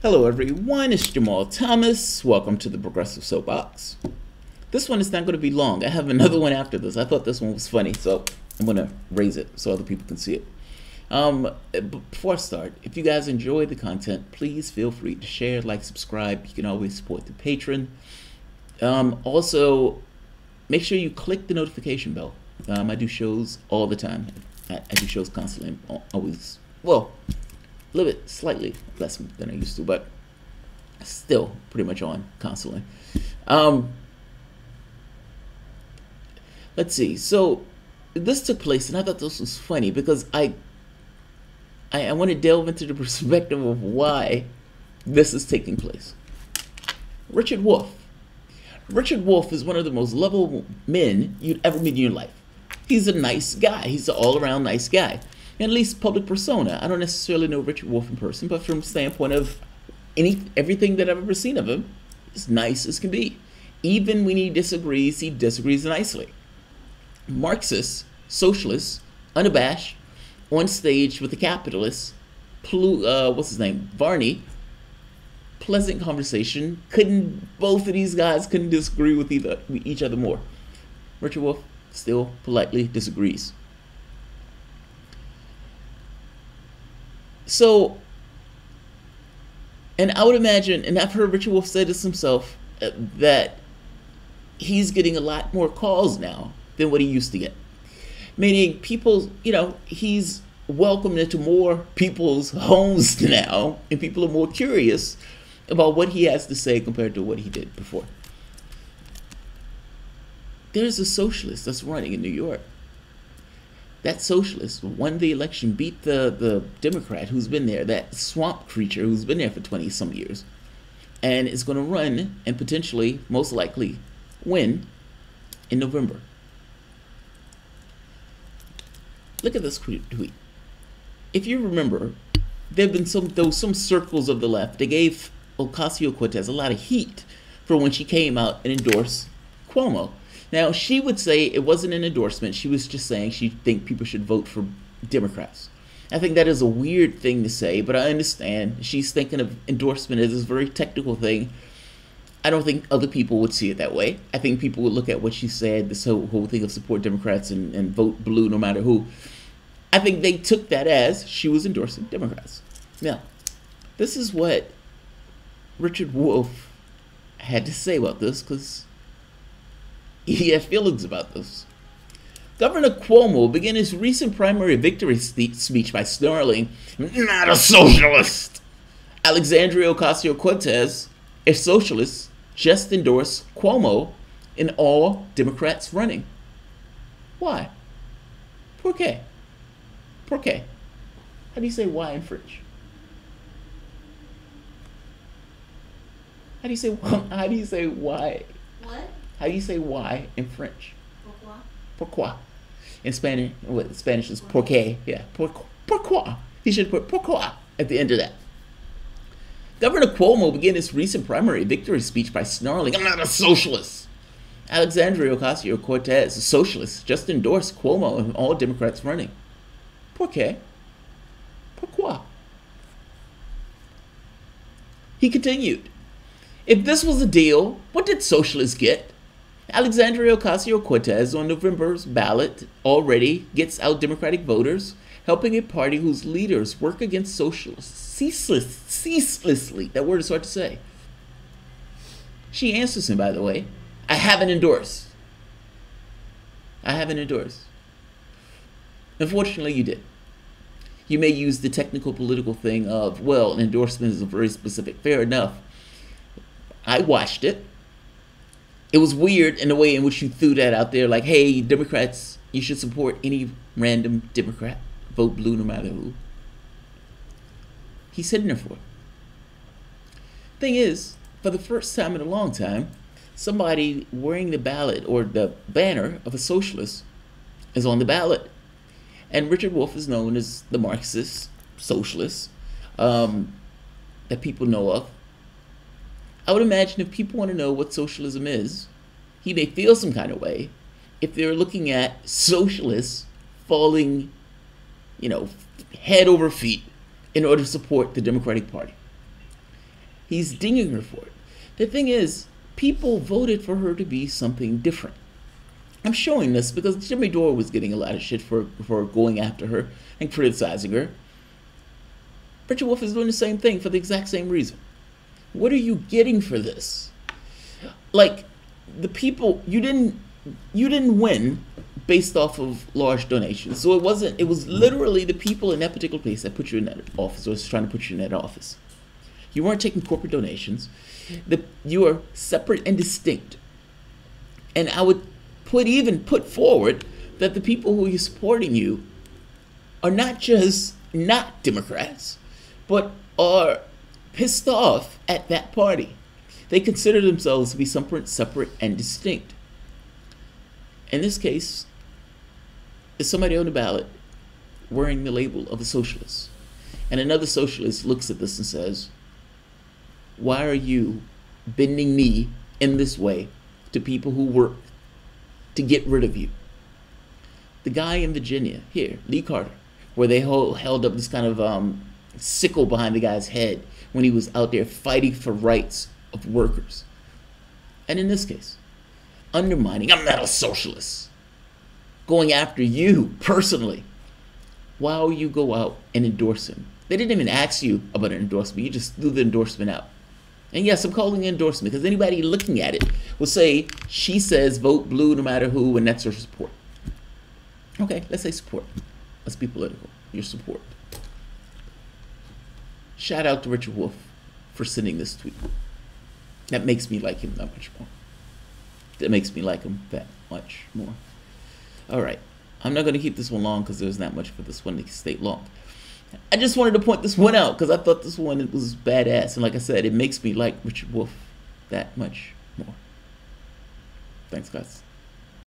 Hello everyone, it's Jamarl Thomas. Welcome to the Progressive Soapbox. This one is not going to be long. I have another one after this. I thought this one was funny, so I'm going to raise it so other people can see it. Before I start, if you guys enjoy the content, please feel free to share, like, subscribe. You can always support the patron. Also, make sure you click the notification bell. I do shows all the time. I do shows constantly. Always, well, a little bit, slightly less than I used to, but still pretty much on constantly. Let's see. So this took place, and I thought this was funny because I want to delve into the perspective of why this is taking place. Richard Wolff. Richard Wolff is one of the most lovable men you'd ever meet in your life. He's a nice guy. He's an all-around nice guy. And at least public persona. I don't necessarily know Richard Wolff in person, but from the standpoint of everything that I've ever seen of him, as nice as can be. Even when he disagrees nicely. Marxist, socialist, unabashed, on stage with the capitalists, what's his name, Varney, pleasant conversation. Both of these guys couldn't disagree with each other more. Richard Wolff still politely disagrees. So, and I would imagine, and I've heard Richard Wolff say this himself, that he's getting a lot more calls now than what he used to get. Meaning people, he's welcomed into more people's homes now, and people are more curious about what he has to say compared to what he did before. There's a socialist that's running in New York. That socialist won the election, beat the Democrat who's been there, that swamp creature who's been there for 20-some years, and is going to run and potentially, most likely, win in November. Look at this tweet. If you remember, there have been some circles of the left. They gave Ocasio Cortez a lot of heat for when she came out and endorsed Cuomo. Now, she would say it wasn't an endorsement. She was just saying she thinks people should vote for Democrats. I think that is a weird thing to say, but I understand. She's thinking of endorsement as this very technical thing. I don't think other people would see it that way. I think people would look at what she said, this whole thing of support Democrats and vote blue no matter who. I think they took that as she was endorsing Democrats. Now, this is what Richard Wolff had to say about this, because he had feelings about this. Governor Cuomo began his recent primary victory speech by snarling, "Not a socialist!" Alexandria Ocasio-Cortez, a socialist, just endorsed Cuomo in all Democrats running. Why? ¿Por qué? ¿Por qué? How do you say why in French? How do you say why? What? How do you say why in French? Pourquoi? Pourquoi. In Spanish, Spanish is porque. Yeah, pourquoi. He should put pourquoi at the end of that. Governor Cuomo began his recent primary victory speech by snarling, "I'm not a socialist." Alexandria Ocasio-Cortez, a socialist, just endorsed Cuomo and all Democrats running. ¿Por qué? Pourquoi? He continued, "If this was a deal, what did socialists get? Alexandria Ocasio-Cortez on November's ballot already gets out Democratic voters, helping a party whose leaders work against socialists ceaselessly." That word is hard to say. She answers him, by the way, "I haven't endorsed. I haven't endorsed." Unfortunately, you did. You may use the technical political thing of, well, an endorsement is a very specific. Fair enough. I watched it. It was weird in the way in which you threw that out there, like, hey, Democrats, you should support any random Democrat. Vote blue no matter who. He's hitting her for it. Thing is, for the first time in a long time, somebody wearing the ballot or the banner of a socialist is on the ballot. And Richard Wolff is known as the Marxist socialist that people know of. I would imagine if people want to know what socialism is, he may feel some kind of way if they're looking at socialists falling, head over feet in order to support the Democratic Party. He's dinging her for it. The thing is, people voted for her to be something different. I'm showing this because Jimmy Dore was getting a lot of shit for going after her and criticizing her. Richard Wolff is doing the same thing for the exact same reason. What are you getting for this? Like, the people, you didn't win based off of large donations. So it was literally the people in that particular place that put you in that office, or was trying to put you in that office. You weren't taking corporate donations. You are separate and distinct. And I would put forward that the people who are supporting you are not just not Democrats, but are pissed off at that party. They consider themselves to be separate and distinct. In this case, is somebody on the ballot wearing the label of a socialist. And another socialist looks at this and says, why are you bending knee in this way to people who work to get rid of you? The guy in Virginia, here, Lee Carter, where they held up this kind of sickle behind the guy's head when he was out there fighting for rights of workers. And in this case, undermining, I'm not a socialist, going after you personally, while you go out and endorse him. They didn't even ask you about an endorsement. You just threw the endorsement out. And yes, I'm calling it endorsement because anybody looking at it will say, she says vote blue no matter who, and that's her support. Okay, let's say support. Let's be political. Your support. Shout out to Richard Wolff for sending this tweet. That makes me like him that much more. That makes me like him that much more. All right. I'm not going to keep this one long because there's not much for this one to stay long. I just wanted to point this one out because I thought this one was badass. And like I said, it makes me like Richard Wolff that much more. Thanks, guys.